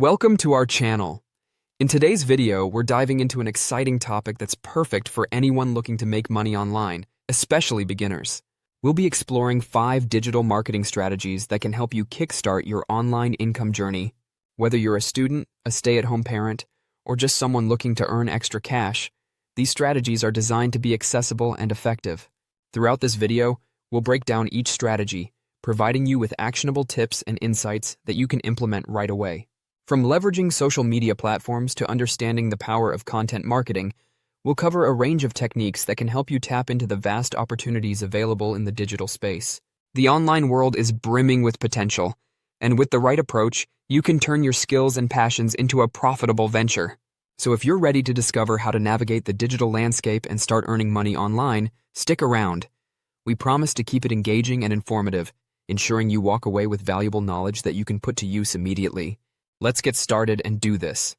Welcome to our channel. In today's video, we're diving into an exciting topic that's perfect for anyone looking to make money online, especially beginners. We'll be exploring 5 digital marketing strategies that can help you kickstart your online income journey. Whether you're a student, a stay-at-home parent, or just someone looking to earn extra cash, these strategies are designed to be accessible and effective. Throughout this video, we'll break down each strategy, providing you with actionable tips and insights that you can implement right away. From leveraging social media platforms to understanding the power of content marketing, we'll cover a range of techniques that can help you tap into the vast opportunities available in the digital space. The online world is brimming with potential, and with the right approach, you can turn your skills and passions into a profitable venture. So if you're ready to discover how to navigate the digital landscape and start earning money online, stick around. We promise to keep it engaging and informative, ensuring you walk away with valuable knowledge that you can put to use immediately. Let's get started and do this.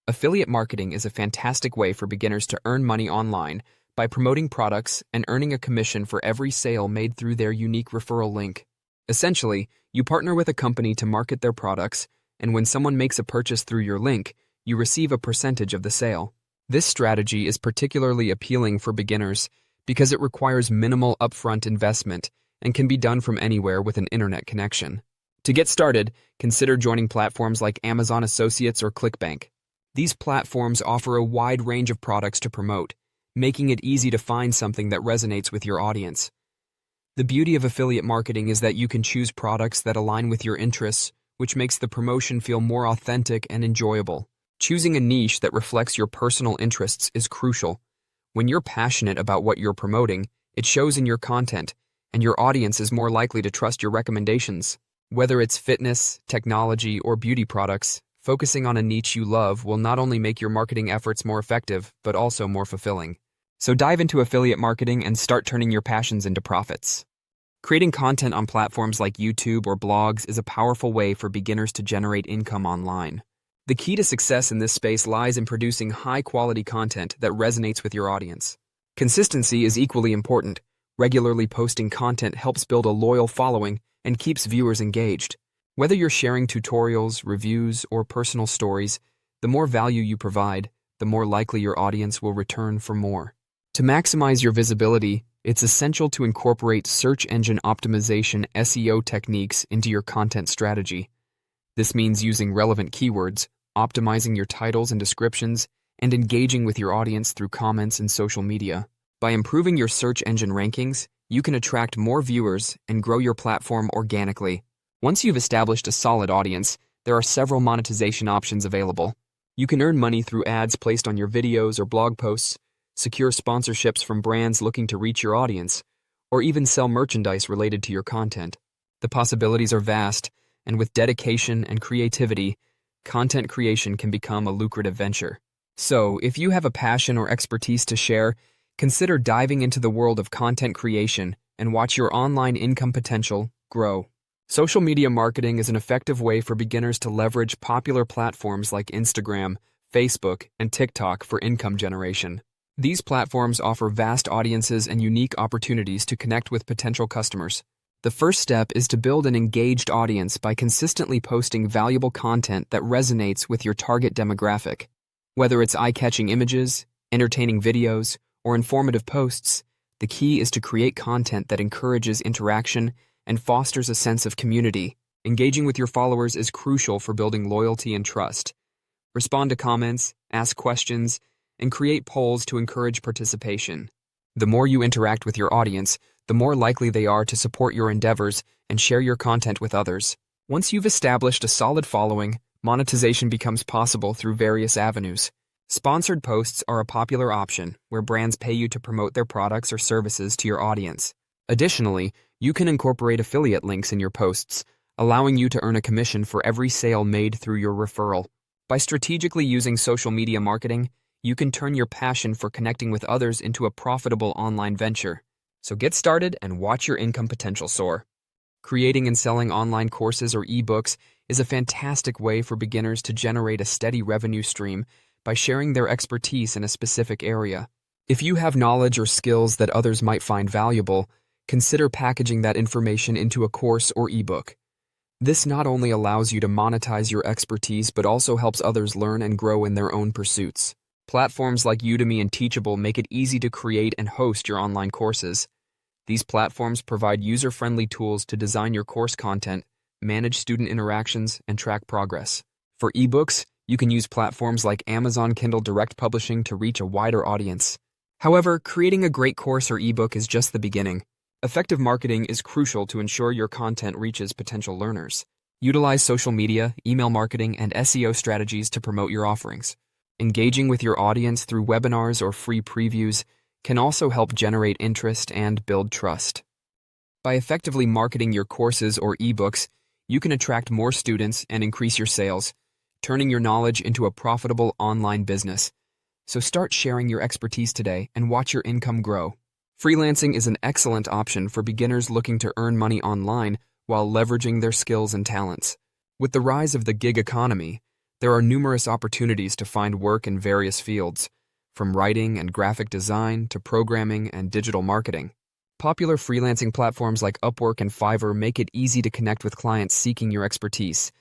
Affiliate marketing is a fantastic way for beginners to earn money online by promoting products and earning a commission for every sale made through their unique referral link. Essentially, you partner with a company to market their products, and when someone makes a purchase through your link, you receive a percentage of the sale. This strategy is particularly appealing for beginners because it requires minimal upfront investment and can be done from anywhere with an internet connection. To get started, consider joining platforms like Amazon Associates or ClickBank. These platforms offer a wide range of products to promote, making it easy to find something that resonates with your audience. The beauty of affiliate marketing is that you can choose products that align with your interests, which makes the promotion feel more authentic and enjoyable. Choosing a niche that reflects your personal interests is crucial. When you're passionate about what you're promoting, it shows in your content, and your audience is more likely to trust your recommendations. Whether it's fitness, technology, or beauty products, focusing on a niche you love will not only make your marketing efforts more effective, but also more fulfilling. So dive into affiliate marketing and start turning your passions into profits. Creating content on platforms like YouTube or blogs is a powerful way for beginners to generate income online. The key to success in this space lies in producing high-quality content that resonates with your audience. Consistency is equally important. Regularly posting content helps build a loyal following and keeps viewers engaged. Whether you're sharing tutorials, reviews, or personal stories, the more value you provide, the more likely your audience will return for more. To maximize your visibility, it's essential to incorporate search engine optimization (SEO) techniques into your content strategy. This means using relevant keywords, optimizing your titles and descriptions, and engaging with your audience through comments and social media. By improving your search engine rankings, you can attract more viewers and grow your platform organically. Once you've established a solid audience, there are several monetization options available. You can earn money through ads placed on your videos or blog posts, secure sponsorships from brands looking to reach your audience, or even sell merchandise related to your content. The possibilities are vast, and with dedication and creativity, content creation can become a lucrative venture. So, if you have a passion or expertise to share, consider diving into the world of content creation and watch your online income potential grow. Social media marketing is an effective way for beginners to leverage popular platforms like Instagram, Facebook, and TikTok for income generation. These platforms offer vast audiences and unique opportunities to connect with potential customers. The first step is to build an engaged audience by consistently posting valuable content that resonates with your target demographic. Whether it's eye-catching images, entertaining videos, or informative posts, the key is to create content that encourages interaction and fosters a sense of community. Engaging with your followers is crucial for building loyalty and trust. Respond to comments, ask questions, and create polls to encourage participation. The more you interact with your audience, the more likely they are to support your endeavors and share your content with others. Once you've established a solid following, monetization becomes possible through various avenues. Sponsored posts are a popular option where brands pay you to promote their products or services to your audience. Additionally, you can incorporate affiliate links in your posts, allowing you to earn a commission for every sale made through your referral. By strategically using social media marketing, you can turn your passion for connecting with others into a profitable online venture. So get started and watch your income potential soar. Creating and selling online courses or ebooks is a fantastic way for beginners to generate a steady revenue stream by sharing their expertise in a specific area. If you have knowledge or skills that others might find valuable, consider packaging that information into a course or ebook. This not only allows you to monetize your expertise but also helps others learn and grow in their own pursuits. Platforms like Udemy and Teachable make it easy to create and host your online courses. These platforms provide user-friendly tools to design your course content, manage student interactions, and track progress. For ebooks, you can use platforms like Amazon Kindle Direct Publishing to reach a wider audience. However, creating a great course or ebook is just the beginning. Effective marketing is crucial to ensure your content reaches potential learners. Utilize social media, email marketing, and SEO strategies to promote your offerings. Engaging with your audience through webinars or free previews can also help generate interest and build trust. By effectively marketing your courses or ebooks, you can attract more students and increase your sales, turning your knowledge into a profitable online business. So start sharing your expertise today and watch your income grow. Freelancing is an excellent option for beginners looking to earn money online while leveraging their skills and talents. With the rise of the gig economy, there are numerous opportunities to find work in various fields, from writing and graphic design to programming and digital marketing. Popular freelancing platforms like Upwork and Fiverr make it easy to connect with clients seeking your expertise.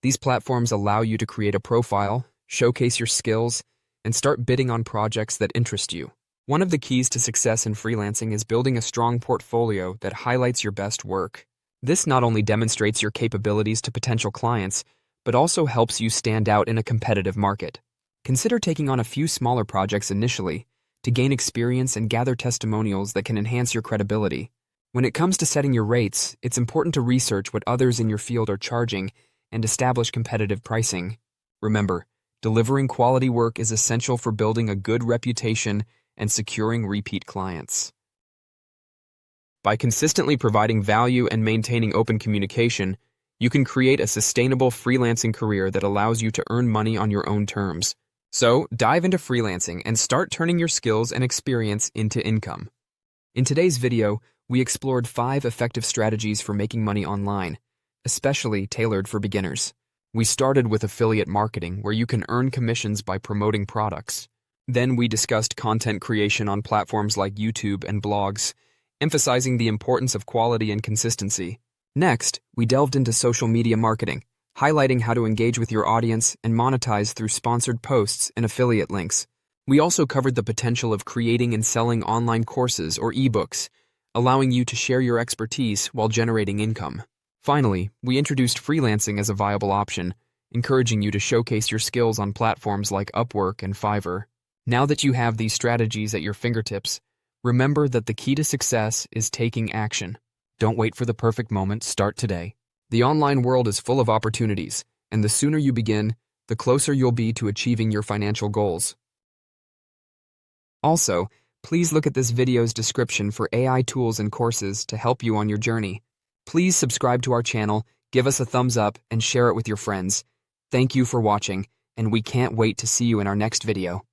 These platforms allow you to create a profile, showcase your skills, and start bidding on projects that interest you. One of the keys to success in freelancing is building a strong portfolio that highlights your best work. This not only demonstrates your capabilities to potential clients, but also helps you stand out in a competitive market. Consider taking on a few smaller projects initially to gain experience and gather testimonials that can enhance your credibility. When it comes to setting your rates, it's important to research what others in your field are charging and establish competitive pricing. Remember, delivering quality work is essential for building a good reputation and securing repeat clients. By consistently providing value and maintaining open communication, you can create a sustainable freelancing career that allows you to earn money on your own terms. So, dive into freelancing and start turning your skills and experience into income. In today's video, we explored 5 effective strategies for making money online, especially tailored for beginners. We started with affiliate marketing, where you can earn commissions by promoting products. Then we discussed content creation on platforms like YouTube and blogs, emphasizing the importance of quality and consistency. Next, we delved into social media marketing, highlighting how to engage with your audience and monetize through sponsored posts and affiliate links. We also covered the potential of creating and selling online courses or ebooks, allowing you to share your expertise while generating income. Finally, we introduced freelancing as a viable option, encouraging you to showcase your skills on platforms like Upwork and Fiverr. Now that you have these strategies at your fingertips, remember that the key to success is taking action. Don't wait for the perfect moment, start today. The online world is full of opportunities, and the sooner you begin, the closer you'll be to achieving your financial goals. Also, please look at this video's description for AI tools and courses to help you on your journey. Please subscribe to our channel, give us a thumbs up, and share it with your friends. Thank you for watching, and we can't wait to see you in our next video.